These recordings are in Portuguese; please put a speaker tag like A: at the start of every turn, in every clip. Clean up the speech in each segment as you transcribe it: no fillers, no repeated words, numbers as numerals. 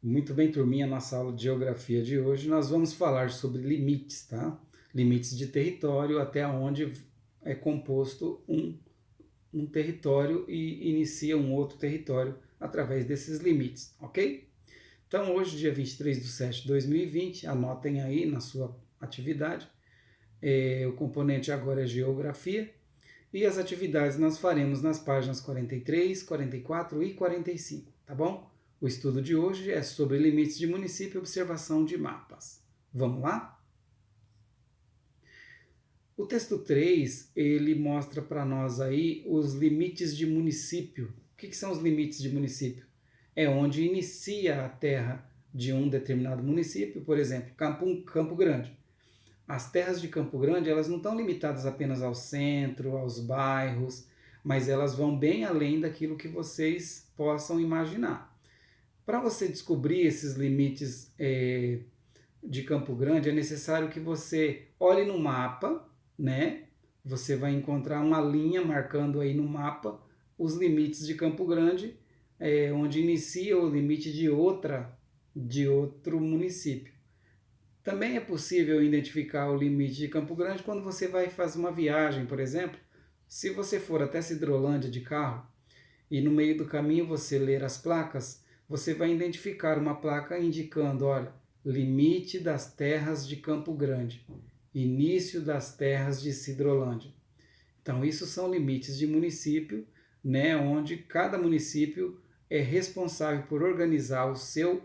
A: Muito bem, turminha, nossa aula de geografia de hoje nós vamos falar sobre limites, tá? Limites de território, até onde é composto um território e inicia um outro território através desses limites, ok? Então, hoje, dia 23/7/2020, anotem aí na sua atividade, o componente agora é geografia, e as atividades nós faremos nas páginas 43, 44 e 45, tá bom? O estudo de hoje é sobre limites de município e observação de mapas. Vamos lá? O texto 3, ele mostra para nós aí os limites de município. O que são os limites de município? É onde inicia a terra de um determinado município, por exemplo, Campo Grande. As terras de Campo Grande, elas não estão limitadas apenas ao centro, aos bairros, mas elas vão bem além daquilo que vocês possam imaginar. Para você descobrir esses limites de Campo Grande, é necessário que você olhe no mapa, né? Você vai encontrar uma linha marcando aí no mapa os limites de Campo Grande, onde inicia o limite de outro município. Também é possível identificar o limite de Campo Grande quando você vai fazer uma viagem, por exemplo. Se você for até Cidrolândia de carro e no meio do caminho você ler as placas, você vai identificar uma placa indicando, olha, limite das terras de Campo Grande, início das terras de Cidrolândia. Então, isso são limites de município, né, onde cada município é responsável por organizar o seu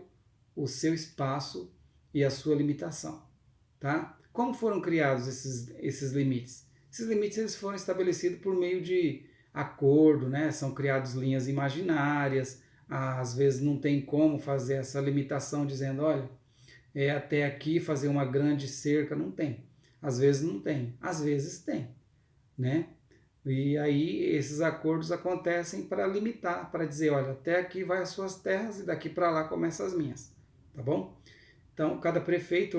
A: espaço e a sua limitação, tá? Como foram criados esses limites? Esses limites eles foram estabelecidos por meio de acordo, né? São criadas linhas imaginárias, às vezes não tem como fazer essa limitação dizendo, olha, até aqui fazer uma grande cerca, não tem. Às vezes não tem, às vezes tem, né? E aí esses acordos acontecem para limitar, para dizer, olha, até aqui vai as suas terras e daqui para lá começam as minhas, tá bom? Então, cada prefeito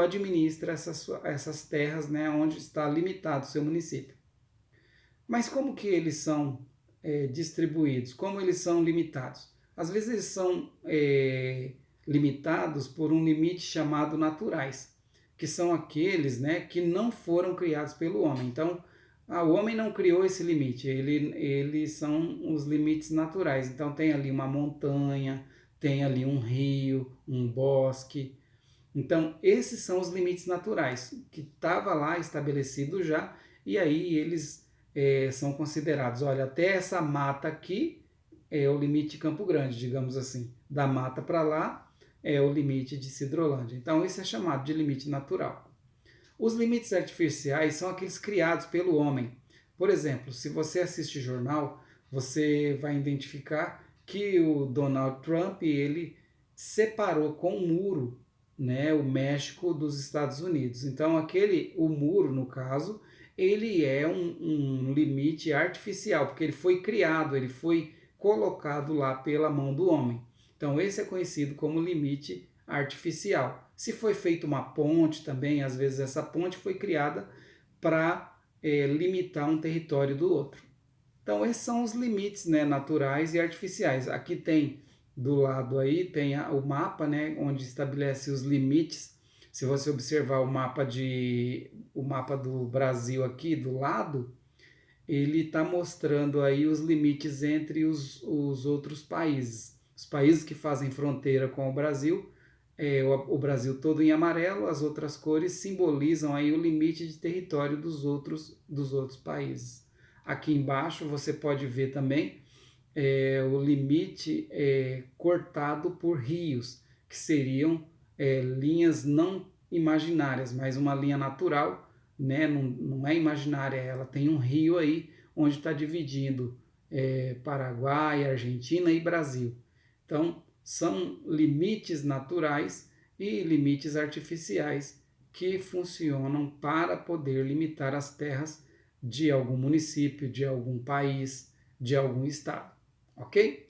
A: administra essas terras, né, onde está limitado o seu município. Mas como que eles são distribuídos? Como eles são limitados? Às vezes eles são limitados por um limite chamado naturais, que são aqueles, né, que não foram criados pelo homem. Então, o homem não criou esse limite, eles são os limites naturais. Então, tem ali uma montanha, tem ali um rio, um bosque. Então, esses são os limites naturais, que estava lá estabelecido já, e aí eles são considerados, olha, até essa mata aqui é o limite de Campo Grande, digamos assim. Da mata para lá é o limite de Cidrolândia. Então, esse é chamado de limite natural. Os limites artificiais são aqueles criados pelo homem. Por exemplo, se você assiste jornal, você vai identificar que o Donald Trump ele separou com um muro, né, o México dos Estados Unidos. Então o muro no caso, ele é um limite artificial, porque ele foi criado, ele foi colocado lá pela mão do homem. Então esse é conhecido como limite artificial. Se foi feita uma ponte também, às vezes essa ponte foi criada para limitar um território do outro. Então esses são os limites, né, naturais e artificiais. Aqui tem do lado aí tem o mapa, né, onde estabelece os limites. Se você observar o mapa do Brasil aqui do lado, ele está mostrando aí os limites entre os outros países. Os países que fazem fronteira com o Brasil, o Brasil todo em amarelo, as outras cores simbolizam aí o limite de território dos outros países. Aqui embaixo você pode ver também o limite cortado por rios, que seriam linhas não imaginárias, mas uma linha natural, né? Não é imaginária, ela tem um rio aí onde está dividindo Paraguai, Argentina e Brasil. Então, são limites naturais e limites artificiais que funcionam para poder limitar as terras de algum município, de algum país, de algum estado. Ok?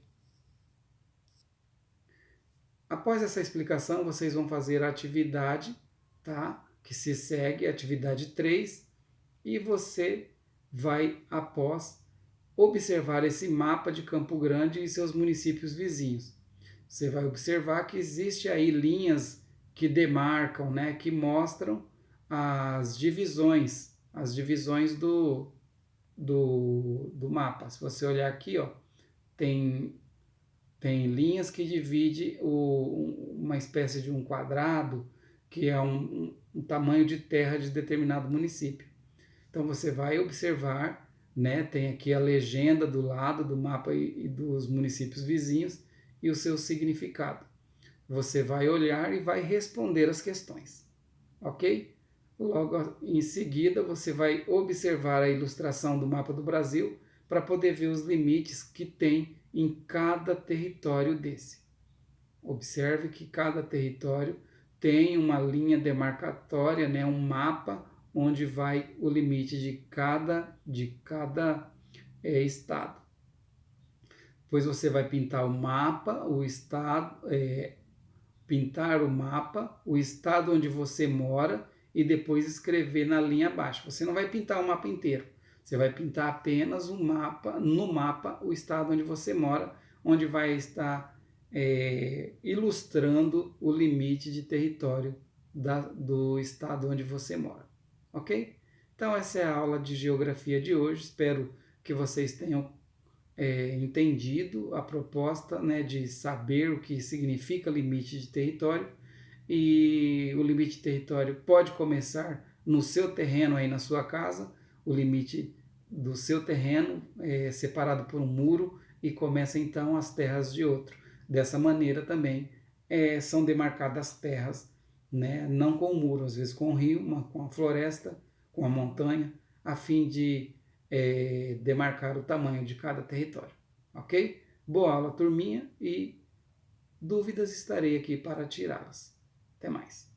A: Após essa explicação, vocês vão fazer a atividade, tá? Que se segue, a atividade 3, e você vai, após, observar esse mapa de Campo Grande e seus municípios vizinhos. Você vai observar que existe aí linhas que demarcam, né, que mostram as divisões do mapa. Se você olhar aqui, ó, tem, tem linhas que dividem uma espécie de um quadrado, que é um tamanho de terra de determinado município. Então você vai observar, né, tem aqui a legenda do lado do mapa e dos municípios vizinhos e o seu significado. Você vai olhar e vai responder as questões, ok? Logo em seguida, você vai observar a ilustração do mapa do Brasil para poder ver os limites que tem em cada território desse. Observe que cada território tem uma linha demarcatória, né, um mapa onde vai o limite de cada estado. Depois você vai pintar o mapa, o estado, pintar o mapa, o estado onde você mora e depois escrever na linha abaixo. Você não vai pintar o mapa inteiro, você vai pintar apenas o mapa, no mapa, o estado onde você mora, onde vai estar ilustrando o limite de território do estado onde você mora, ok? Então essa é a aula de geografia de hoje, espero que vocês tenham entendido a proposta, né, de saber o que significa limite de território, e o limite de território pode começar no seu terreno aí na sua casa, o limite do seu terreno é separado por um muro e começa então as terras de outro. Dessa maneira também são demarcadas terras, né, não com o muro, às vezes com o rio, com a floresta, com a montanha, a fim de demarcar o tamanho de cada território, ok? Boa aula, turminha, e dúvidas estarei aqui para tirá-las. Até mais.